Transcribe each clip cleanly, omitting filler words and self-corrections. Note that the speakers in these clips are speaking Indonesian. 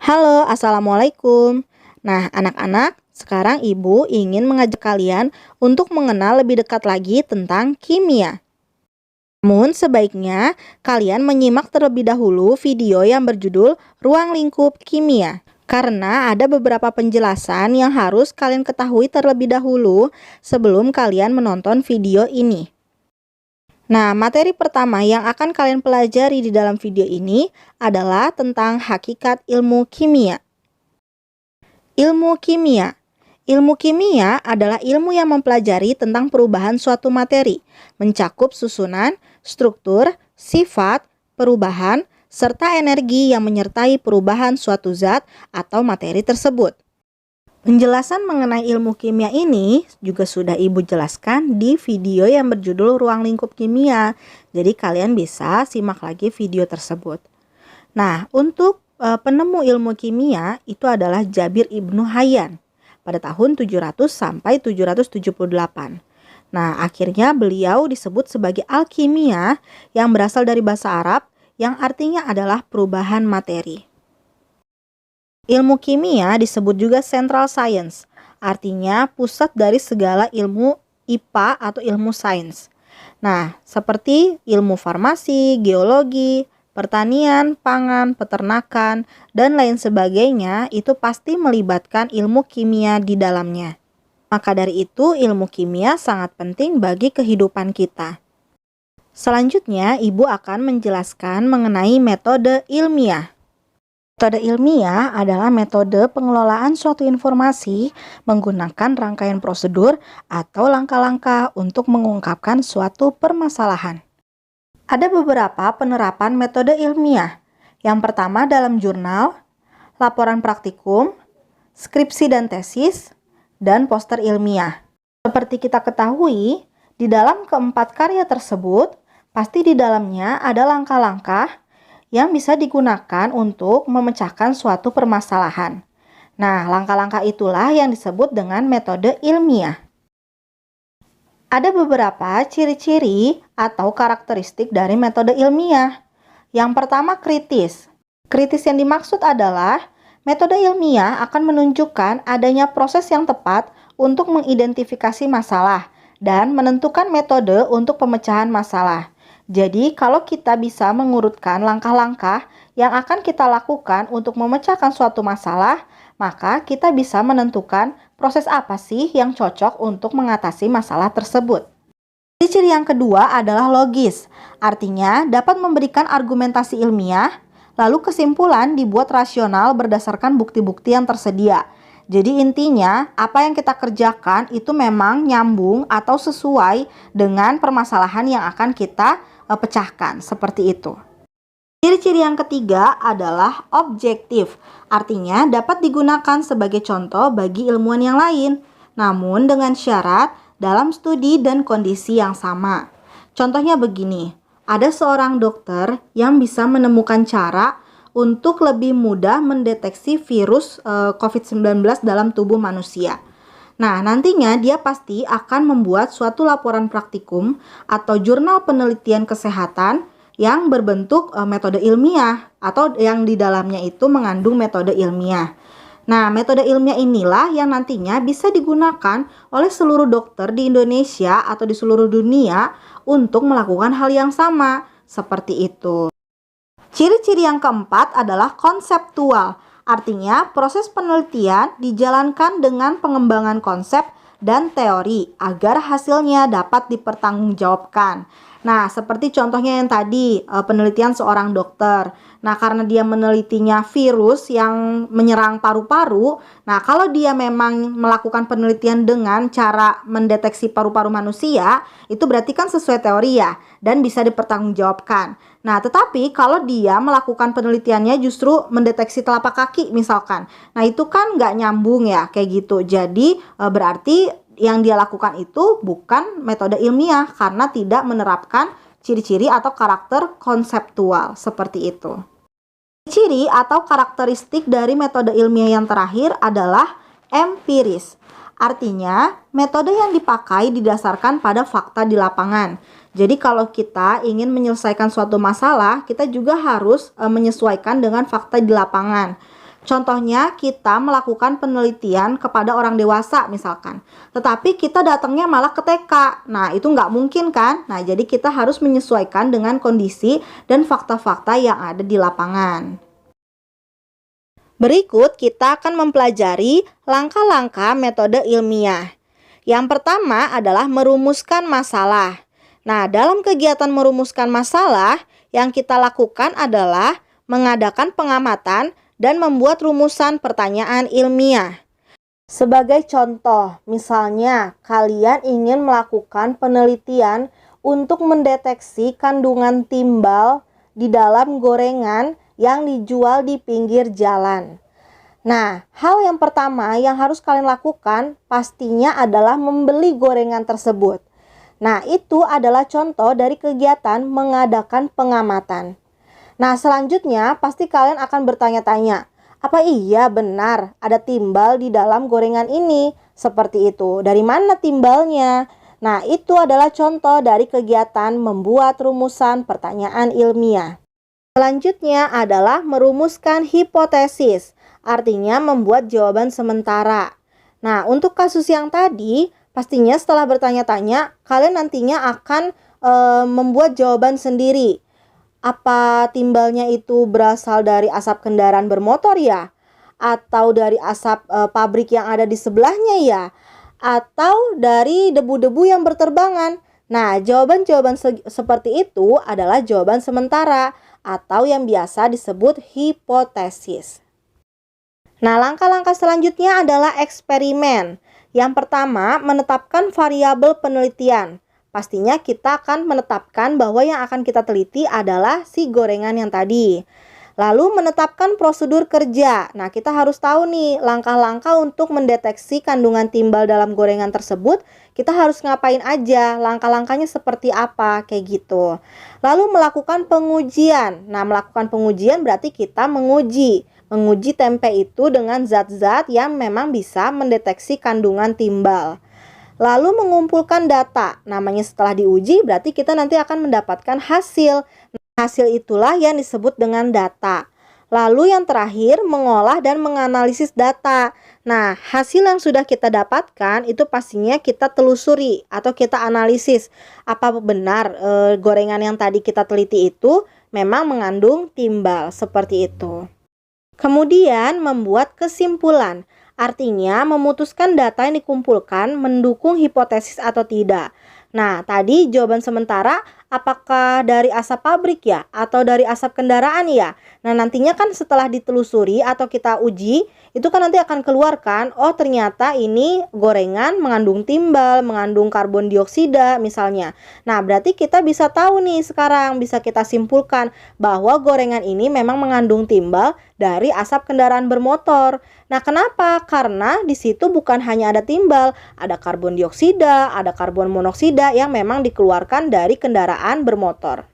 Halo, Assalamualaikum. Nah, anak-anak, sekarang Ibu ingin mengajak kalian untuk mengenal lebih dekat lagi tentang kimia. Namun, sebaiknya kalian menyimak terlebih dahulu video yang berjudul Ruang Lingkup Kimia. Karena ada beberapa penjelasan yang harus kalian ketahui terlebih dahulu sebelum kalian menonton video ini. Nah, materi pertama yang akan kalian pelajari di dalam video ini adalah tentang hakikat ilmu kimia. Ilmu kimia. Ilmu kimia adalah ilmu yang mempelajari tentang perubahan suatu materi, mencakup susunan, struktur, sifat, perubahan, serta energi yang menyertai perubahan suatu zat atau materi tersebut. Penjelasan mengenai ilmu kimia ini juga sudah Ibu jelaskan di video yang berjudul Ruang Lingkup Kimia. Jadi kalian bisa simak lagi video tersebut. Nah, untuk penemu ilmu kimia itu adalah Jabir Ibnu Hayyan pada tahun 700 sampai 778. Nah, akhirnya beliau disebut sebagai alkimia yang berasal dari bahasa Arab yang artinya adalah perubahan materi. Ilmu kimia disebut juga Central Science, artinya pusat dari segala ilmu IPA atau ilmu sains. Nah, seperti ilmu farmasi, geologi, pertanian, pangan, peternakan, dan lain sebagainya itu pasti melibatkan ilmu kimia di dalamnya. Maka dari itu, ilmu kimia sangat penting bagi kehidupan kita. Selanjutnya, Ibu akan menjelaskan mengenai metode ilmiah. Metode ilmiah adalah metode pengelolaan suatu informasi menggunakan rangkaian prosedur atau langkah-langkah untuk mengungkapkan suatu permasalahan. Ada beberapa penerapan metode ilmiah. Yang pertama dalam jurnal, laporan praktikum, skripsi dan tesis, dan poster ilmiah. Seperti kita ketahui, di dalam keempat karya tersebut, pasti di dalamnya ada langkah-langkah yang bisa digunakan untuk memecahkan suatu permasalahan. Nah, langkah-langkah itulah yang disebut dengan metode ilmiah. Ada beberapa ciri-ciri atau karakteristik dari metode ilmiah. Yang pertama, kritis. Kritis yang dimaksud adalah metode ilmiah akan menunjukkan adanya proses yang tepat untuk mengidentifikasi masalah dan menentukan metode untuk pemecahan masalah. Jadi, kalau kita bisa mengurutkan langkah-langkah yang akan kita lakukan untuk memecahkan suatu masalah, maka kita bisa menentukan proses apa sih yang cocok untuk mengatasi masalah tersebut. Ciri yang kedua adalah logis, artinya dapat memberikan argumentasi ilmiah, lalu kesimpulan dibuat rasional berdasarkan bukti-bukti yang tersedia. Jadi intinya, apa yang kita kerjakan itu memang nyambung atau sesuai dengan permasalahan yang akan kita pecahkan, seperti itu. Ciri-ciri yang ketiga adalah objektif, artinya dapat digunakan sebagai contoh bagi ilmuwan yang lain, namun dengan syarat dalam studi dan kondisi yang sama. Contohnya begini, ada seorang dokter yang bisa menemukan cara untuk lebih mudah mendeteksi virus COVID-19 dalam tubuh manusia. Nah, nantinya dia pasti akan membuat suatu laporan praktikum atau jurnal penelitian kesehatan yang berbentuk metode ilmiah atau yang di dalamnya itu mengandung metode ilmiah. Nah, metode ilmiah inilah yang nantinya bisa digunakan oleh seluruh dokter di Indonesia atau di seluruh dunia untuk melakukan hal yang sama, seperti itu. Ciri-ciri yang keempat adalah konseptual. Artinya, proses penelitian dijalankan dengan pengembangan konsep dan teori agar hasilnya dapat dipertanggungjawabkan. Nah, seperti contohnya yang tadi, penelitian seorang dokter. Nah, karena dia menelitinya virus yang menyerang paru-paru, nah kalau dia memang melakukan penelitian dengan cara mendeteksi paru-paru manusia, itu berarti kan sesuai teori ya, dan bisa dipertanggungjawabkan. Nah, tetapi kalau dia melakukan penelitiannya justru mendeteksi telapak kaki misalkan, nah itu kan nggak nyambung ya, kayak gitu. Jadi berarti yang dia lakukan itu bukan metode ilmiah karena tidak menerapkan ciri-ciri atau karakter konseptual, seperti itu. Ciri atau karakteristik dari metode ilmiah yang terakhir adalah empiris. Artinya, metode yang dipakai didasarkan pada fakta di lapangan. Jadi kalau kita ingin menyelesaikan suatu masalah, kita juga harus menyesuaikan dengan fakta di lapangan. Contohnya, kita melakukan penelitian kepada orang dewasa misalkan. Tetapi kita datangnya malah ke TK. Nah, itu nggak mungkin kan? Nah, jadi kita harus menyesuaikan dengan kondisi dan fakta-fakta yang ada di lapangan. Berikut kita akan mempelajari langkah-langkah metode ilmiah. Yang pertama adalah merumuskan masalah. Nah, dalam kegiatan merumuskan masalah, yang kita lakukan adalah mengadakan pengamatan dan membuat rumusan pertanyaan ilmiah. Sebagai contoh, misalnya kalian ingin melakukan penelitian untuk mendeteksi kandungan timbal di dalam gorengan yang dijual di pinggir jalan. Nah, hal yang pertama yang harus kalian lakukan pastinya adalah membeli gorengan tersebut. Nah, itu adalah contoh dari kegiatan mengadakan pengamatan. Nah, selanjutnya pasti kalian akan bertanya-tanya, apa iya benar ada timbal di dalam gorengan ini? Seperti itu. Dari mana timbalnya? Nah, itu adalah contoh dari kegiatan membuat rumusan pertanyaan ilmiah. Selanjutnya adalah merumuskan hipotesis, artinya membuat jawaban sementara. Nah, untuk kasus yang tadi, pastinya setelah bertanya-tanya, kalian nantinya akan membuat jawaban sendiri. Apa timbalnya itu berasal dari asap kendaraan bermotor ya? Atau dari asap pabrik yang ada di sebelahnya ya? Atau dari debu-debu yang berterbangan? Nah, jawaban-jawaban seperti itu adalah jawaban sementara atau yang biasa disebut hipotesis. Nah, langkah-langkah selanjutnya adalah eksperimen. Yang pertama, menetapkan variabel penelitian. Pastinya kita akan menetapkan bahwa yang akan kita teliti adalah si gorengan yang tadi. Lalu menetapkan prosedur kerja. Nah, kita harus tahu nih langkah-langkah untuk mendeteksi kandungan timbal dalam gorengan tersebut. Kita harus ngapain aja, langkah-langkahnya seperti apa, kayak gitu. Lalu melakukan pengujian. Nah, melakukan pengujian berarti kita menguji tempe itu dengan zat-zat yang memang bisa mendeteksi kandungan timbal. Lalu mengumpulkan data. Namanya setelah diuji berarti kita nanti akan mendapatkan hasil. Hasil itulah yang disebut dengan data. Lalu yang terakhir, mengolah dan menganalisis data. Nah, hasil yang sudah kita dapatkan itu pastinya kita telusuri atau kita analisis. Apa benar gorengan yang tadi kita teliti itu memang mengandung timbal, seperti itu. Kemudian membuat kesimpulan. Artinya memutuskan data yang dikumpulkan mendukung hipotesis atau tidak. Nah, tadi jawaban sementara apakah dari asap pabrik ya atau dari asap kendaraan ya. Nah, nantinya kan setelah ditelusuri atau kita uji, itu kan nanti akan keluarkan, oh ternyata ini gorengan mengandung timbal, mengandung karbon dioksida misalnya. Nah, berarti kita bisa tahu nih sekarang, bisa kita simpulkan bahwa gorengan ini memang mengandung timbal dari asap kendaraan bermotor. Nah, kenapa? Karena di situ bukan hanya ada timbal, ada karbon dioksida, ada karbon monoksida yang memang dikeluarkan dari kendaraan bermotor.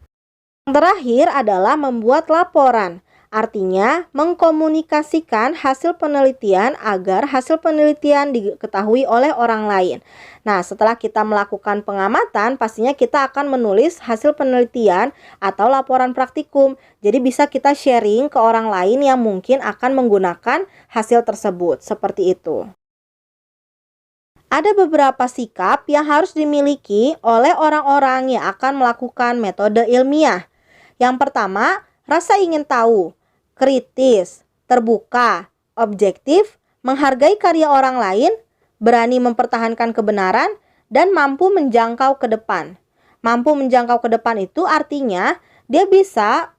Yang terakhir adalah membuat laporan. Artinya, mengkomunikasikan hasil penelitian agar hasil penelitian diketahui oleh orang lain. Nah, setelah kita melakukan pengamatan, pastinya kita akan menulis hasil penelitian atau laporan praktikum. Jadi bisa kita sharing ke orang lain yang mungkin akan menggunakan hasil tersebut. Seperti itu. Ada beberapa sikap yang harus dimiliki oleh orang-orang yang akan melakukan metode ilmiah. Yang pertama, rasa ingin tahu, kritis, terbuka, objektif, menghargai karya orang lain, berani mempertahankan kebenaran, dan mampu menjangkau ke depan. Mampu menjangkau ke depan itu artinya dia bisa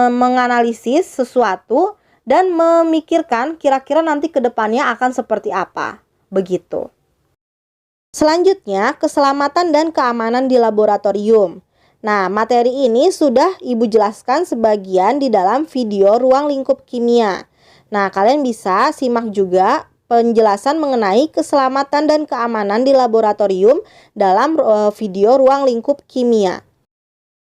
menganalisis sesuatu dan memikirkan kira-kira nanti ke depannya akan seperti apa. Begitu. Selanjutnya, keselamatan dan keamanan di laboratorium. Nah, materi ini sudah Ibu jelaskan sebagian di dalam video Ruang Lingkup Kimia. Nah, kalian bisa simak juga penjelasan mengenai keselamatan dan keamanan di laboratorium dalam video Ruang Lingkup Kimia.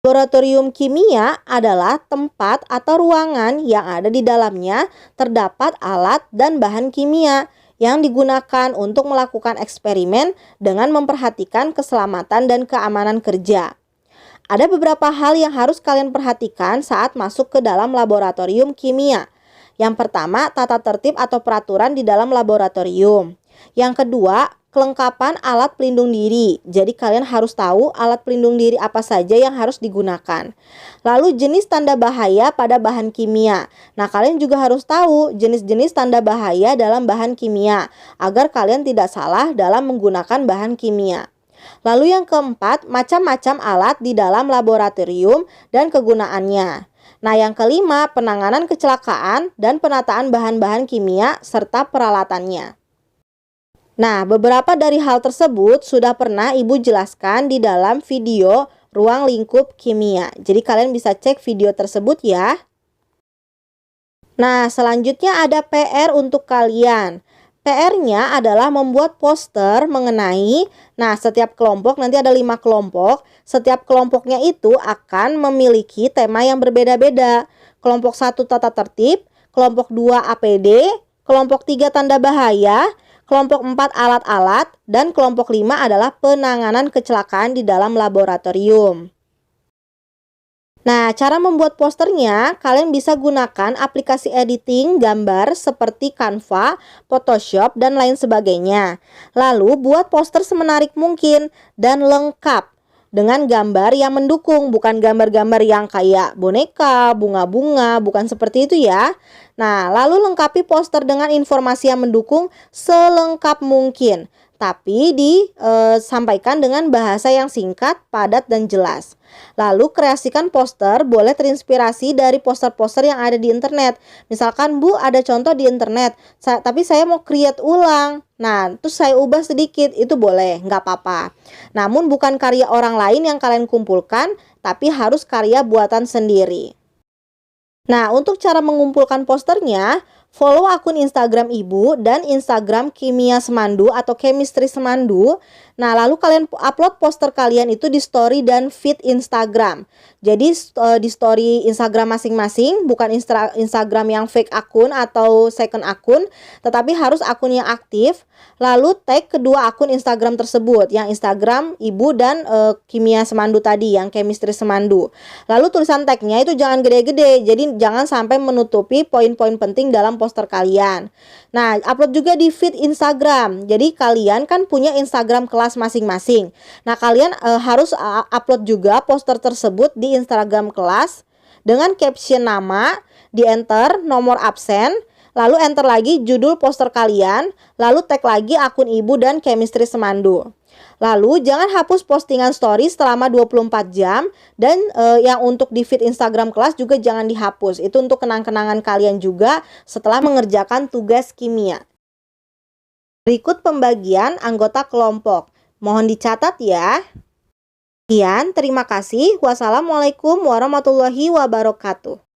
Laboratorium kimia adalah tempat atau ruangan yang ada di dalamnya terdapat alat dan bahan kimia yang digunakan untuk melakukan eksperimen dengan memperhatikan keselamatan dan keamanan kerja. Ada beberapa hal yang harus kalian perhatikan saat masuk ke dalam laboratorium kimia. Yang pertama, tata tertib atau peraturan di dalam laboratorium. Yang kedua, kelengkapan alat pelindung diri. Jadi kalian harus tahu alat pelindung diri apa saja yang harus digunakan. Lalu jenis tanda bahaya pada bahan kimia. Nah, kalian juga harus tahu jenis-jenis tanda bahaya dalam bahan kimia agar kalian tidak salah dalam menggunakan bahan kimia. Lalu yang keempat, macam-macam alat di dalam laboratorium dan kegunaannya. Nah, yang kelima, penanganan kecelakaan dan penataan bahan-bahan kimia serta peralatannya. Nah, beberapa dari hal tersebut sudah pernah Ibu jelaskan di dalam video ruang lingkup kimia. Jadi kalian bisa cek video tersebut ya. Nah, selanjutnya ada PR untuk kalian. PR-nya adalah membuat poster mengenai, setiap kelompok nanti ada 5 kelompok. Setiap kelompoknya itu akan memiliki tema yang berbeda-beda. Kelompok 1 tata tertib, kelompok 2 APD, kelompok 3 tanda bahaya, kelompok 4 alat-alat, dan kelompok 5 adalah penanganan kecelakaan di dalam laboratorium. Nah, cara membuat posternya, kalian bisa gunakan aplikasi editing gambar seperti Canva, Photoshop, dan lain sebagainya. Lalu, buat poster semenarik mungkin dan lengkap dengan gambar yang mendukung, bukan gambar-gambar yang kayak boneka, bunga-bunga, bukan seperti itu ya. Nah, lalu lengkapi poster dengan informasi yang mendukung selengkap mungkin, tapi disampaikan dengan bahasa yang singkat, padat, dan jelas. Lalu kreasikan poster boleh terinspirasi dari poster-poster yang ada di internet. Misalkan, Bu, ada contoh di internet, tapi saya mau create ulang. Nah, terus saya ubah sedikit, itu boleh, nggak apa-apa. Namun bukan karya orang lain yang kalian kumpulkan, tapi harus karya buatan sendiri. Nah, untuk cara mengumpulkan posternya, follow akun Instagram Ibu dan Instagram Kimia Semandu atau Chemistry Semandu. Nah, lalu kalian upload poster kalian itu di story dan feed Instagram. Jadi di story Instagram masing-masing, bukan Instagram yang fake akun atau second akun, tetapi harus akun yang aktif. Lalu tag kedua akun Instagram tersebut, yang Instagram Ibu dan Kimia Semandu tadi, yang Chemistry Semandu. Lalu tulisan tagnya itu jangan gede-gede, jadi jangan sampai menutupi poin-poin penting dalam poster kalian. Nah, upload juga di feed Instagram. Jadi kalian kan punya Instagram kelas masing-masing. Nah, kalian harus upload juga poster tersebut di Instagram kelas dengan caption nama, di enter nomor absen, lalu enter lagi judul poster kalian, lalu tag lagi akun Ibu dan Chemistry Semandu. Lalu jangan hapus postingan story selama 24 jam dan yang untuk di feed Instagram kelas juga jangan dihapus. Itu untuk kenang-kenangan kalian juga setelah mengerjakan tugas kimia. Berikut pembagian anggota kelompok. Mohon dicatat ya. Sekian, terima kasih. Wassalamualaikum warahmatullahi wabarakatuh.